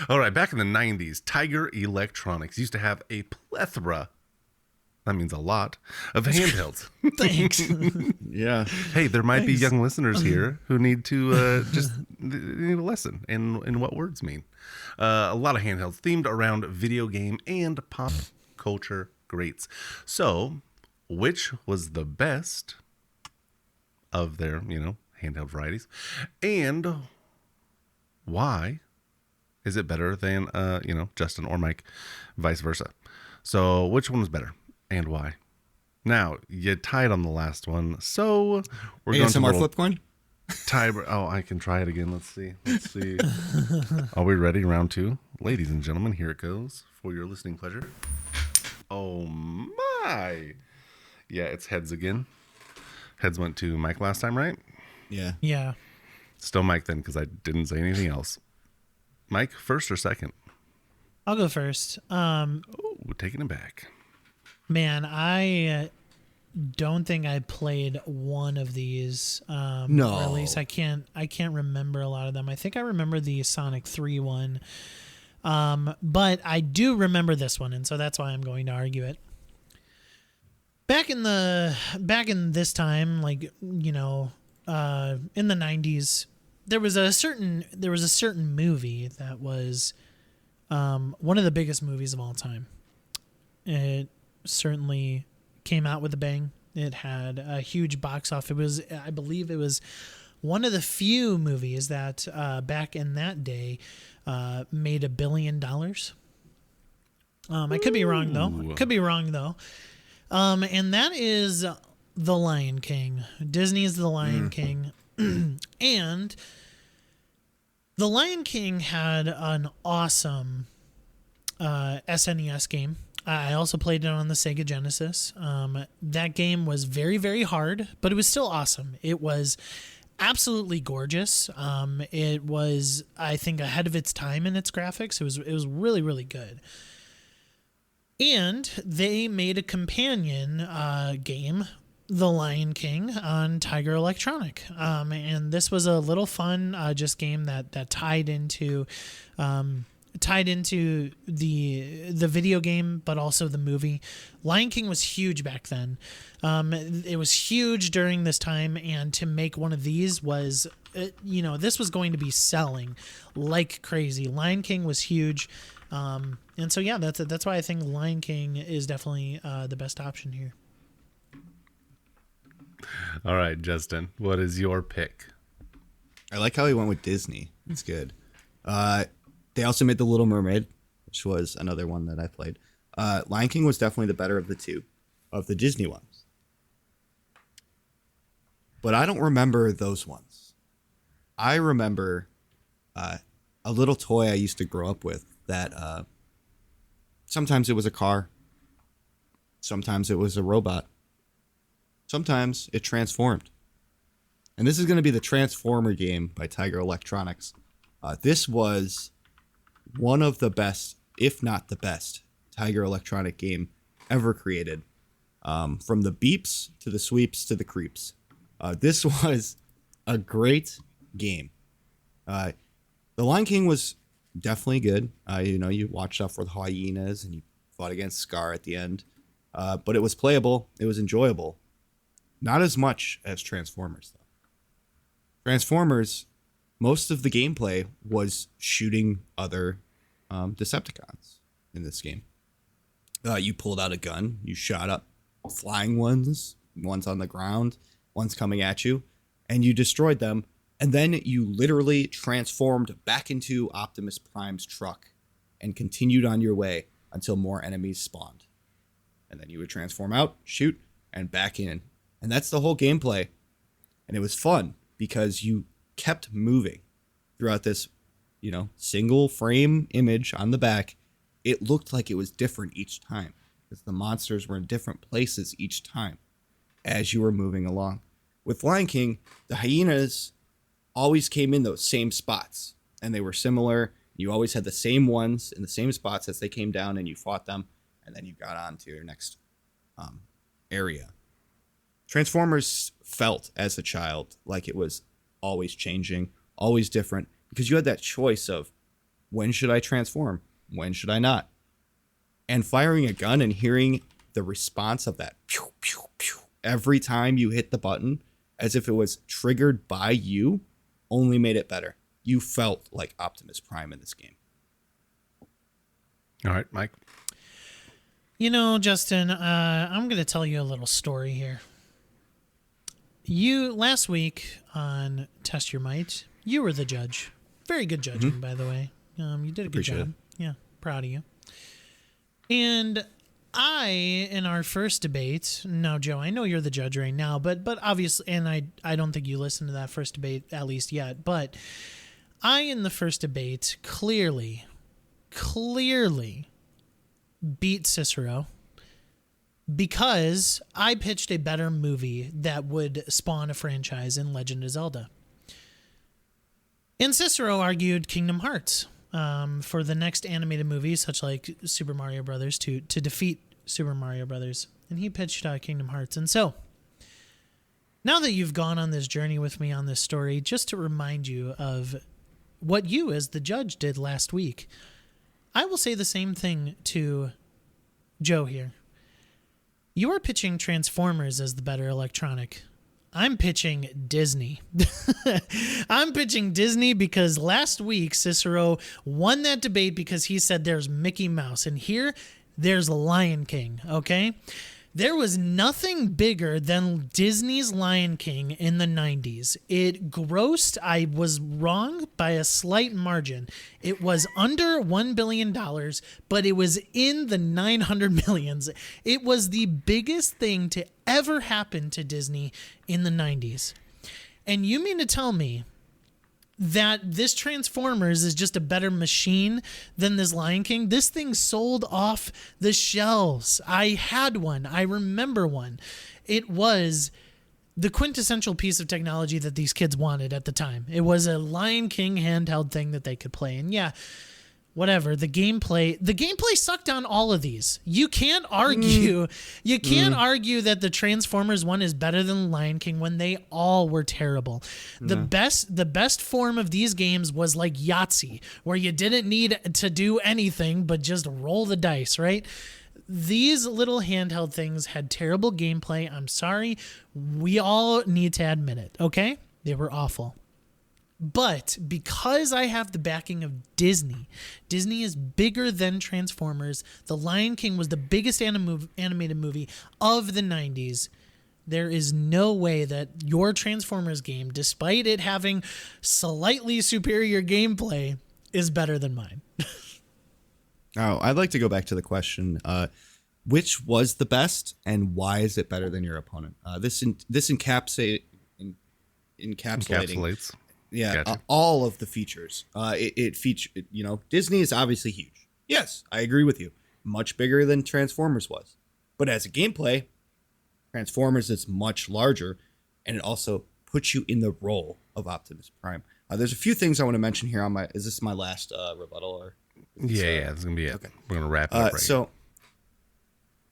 All right, back in the 90s, Tiger Electronics used to have a plethora, that means a lot, of handhelds. Thanks. Yeah. Hey, there might be Thanks. young listeners here who need to need a lesson in what words mean. A lot of handhelds themed around video game and pop culture greats. So, which was the best of their, handheld varieties? And why is it better than, Justin or Mike, vice versa? So, which one was better and why? Now, you tied on the last one, so we're going to ASMR flip coin? tie. Oh, I can try it again. Let's see. Are we ready? Round two. Ladies and gentlemen, here it goes for your listening pleasure. Oh, my. Yeah, it's heads again. Heads went to Mike last time, right? Yeah. Yeah. Still Mike then, because I didn't say anything else. Mike, first or second? I'll go first. Oh, we're taking it back. Man, I don't think I played one of these. No. Or at least I can't remember a lot of them. I think I remember the Sonic 3 one. But I do remember this one, and so that's why I'm going to argue it. Back in this time, like, in the 90s, there was a certain movie that was one of the biggest movies of all time. It certainly came out with a bang. It had a huge box office. I believe it was one of the few movies that back in that day made $1 billion. I could be wrong though. And that is The Lion King. Disney's The Lion King. And The Lion King had an awesome SNES game. I also played it on the Sega Genesis. That game was very, very hard, but it was still awesome. It was absolutely gorgeous. It was, I think, ahead of its time in its graphics. It was really, really good. And they made a companion game, The Lion King, on Tiger Electronic. And this was a little fun just game that tied into the video game, but also the movie. Lion King was huge back then. It was huge during this time, and to make one of these was, this was going to be selling like crazy. Lion King was huge. And so, yeah, that's why I think Lion King is definitely the best option here. All right, Justin, what is your pick? I like how he went with Disney. It's good. They also made The Little Mermaid, which was another one that I played. Lion King was definitely the better of the two, of the Disney ones. But I don't remember those ones. I remember a little toy I used to grow up with that sometimes it was a car, sometimes it was a robot, sometimes it transformed. And this is going to be the Transformer game by Tiger Electronics. This was one of the best, if not the best, Tiger Electronic game ever created. From the beeps to the sweeps to the creeps. This was a great game. The Lion King was definitely good. You watched out for the hyenas and you fought against Scar at the end. But it was playable. It was enjoyable. Not as much as Transformers, though. Transformers, most of the gameplay was shooting other Decepticons in this game. You pulled out a gun, you shot up flying ones on the ground, one's coming at you, and you destroyed them, and then you literally transformed back into Optimus Prime's truck and continued on your way until more enemies spawned. And then you would transform out, shoot, and back in. And that's the whole gameplay. And it was fun because you kept moving throughout this, single frame image on the back. It looked like it was different each time because the monsters were in different places each time as you were moving along. With Lion King, the hyenas always came in those same spots and they were similar. You always had the same ones in the same spots as they came down and you fought them and then you got on to your next area. Transformers felt as a child like it was always changing, always different, because you had that choice of When should I transform? When should I not? And firing a gun and hearing the response of that pew, pew, pew, every time you hit the button, as if it was triggered by you, only made it better. You felt like Optimus Prime in this game. All right, Mike. You know, Justin, I'm going to tell you a little story here. You, last week on Test Your Might, you were the judge. Very good judging, by the way. You did a good job. Yeah, proud of you. And in our first debate, now, Joe, I know you're the judge right now, but obviously, and I don't think you listened to that first debate at least yet, but in the first debate, clearly beat Cicero because I pitched a better movie that would spawn a franchise in Legend of Zelda. And Cicero argued Kingdom Hearts for the next animated movie, such like Super Mario Brothers, to defeat Super Mario Brothers. And he pitched Kingdom Hearts. And so, now that you've gone on this journey with me on this story, just to remind you of what you as the judge did last week, I will say the same thing to Joe here. You are pitching Transformers as the better electronic. I'm pitching Disney. I'm pitching Disney because last week Cicero won that debate because he said there's Mickey Mouse, and here there's Lion King, okay? There was nothing bigger than Disney's Lion King in the 90s. It grossed, I was wrong by a slight margin. It was under $1 billion, but it was in the 900 millions. It was the biggest thing to ever happen to Disney in the 90s. And you mean to tell me that this Transformers is just a better machine than this Lion King? This thing sold off the shelves. I had one. I remember one. It was the quintessential piece of technology that these kids wanted at the time. It was a Lion King handheld thing that they could play. And yeah, whatever, the gameplay sucked on all of these. You can't argue that the Transformers one is better than Lion King when they all were terrible. The best form of these games was like Yahtzee, where you didn't need to do anything but just roll the dice, right? These little handheld things had terrible gameplay. I'm sorry. We all need to admit it, okay? They were awful. But because I have the backing of Disney is bigger than Transformers. The Lion King was the biggest animated movie of the 90s. There is no way that your Transformers game, despite it having slightly superior gameplay, is better than mine. Oh, I'd like to go back to the question, which was the best and why is it better than your opponent? This encapsulating. Yeah, Gotcha. All of the features. It feature, Disney is obviously huge. Yes, I agree with you. Much bigger than Transformers was. But as a gameplay, Transformers is much larger, and it also puts you in the role of Optimus Prime. There's a few things I want to mention here is this my last rebuttal? Or Yeah, this is going to be it. Okay. We're going to wrap it up right So,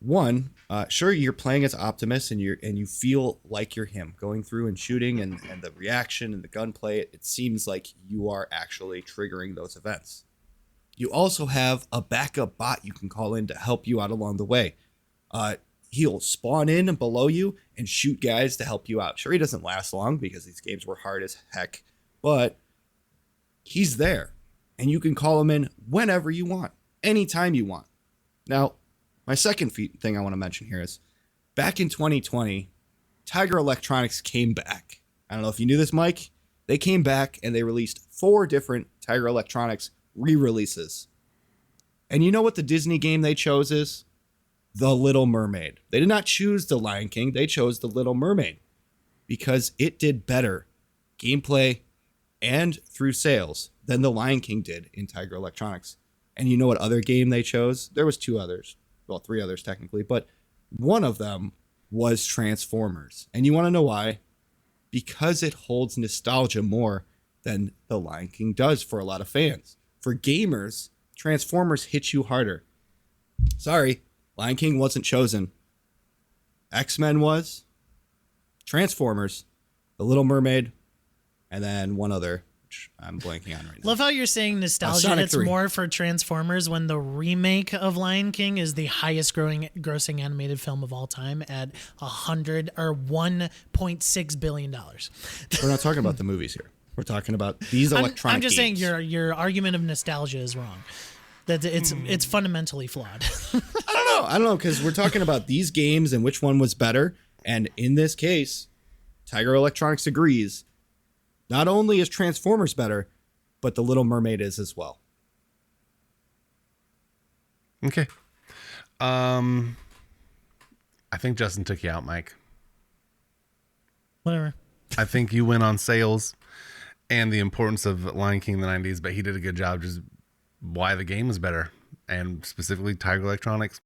one, sure, you're playing as Optimus and you feel like you're him going through and shooting and the reaction and the gunplay. It seems like you are actually triggering those events. You also have a backup bot you can call in to help you out along the way. He'll spawn in below you and shoot guys to help you out. Sure, he doesn't last long because these games were hard as heck, but he's there and you can call him in whenever you want, anytime you want. Now, my second thing I want to mention here is back in 2020, Tiger Electronics came back. I don't know if you knew this, Mike. They came back and they released 4 different Tiger Electronics re-releases. And you know what the Disney game they chose is? The Little Mermaid. They did not choose the Lion King. They chose the Little Mermaid because it did better gameplay and through sales than the Lion King did in Tiger Electronics. And you know what other game they chose? There was 2 others. Well, 3 others technically, but one of them was Transformers. And you want to know why? Because it holds nostalgia more than the Lion King does for a lot of fans. For gamers, Transformers hit you harder. Sorry, Lion King wasn't chosen. X-Men was, Transformers, The Little Mermaid, and then one other. which I'm blanking on right now. Love how you're saying nostalgia Sonic hits 3. more for Transformers when the remake of Lion King is the highest grossing animated film of all time at $1.6 billion. We're not talking about the movies here. We're talking about these electronic I'm just games. saying your argument of nostalgia is wrong. That it's fundamentally flawed. I don't know, because we're talking about these games and which one was better. And in this case, Tiger Electronics agrees. Not only is Transformers better, but The Little Mermaid is as well. Okay. I think Justin took you out, Mike. Whatever. I think you went on sales and the importance of Lion King in the 90s, but he did a good job just why the game was better, and specifically Tiger Electronics.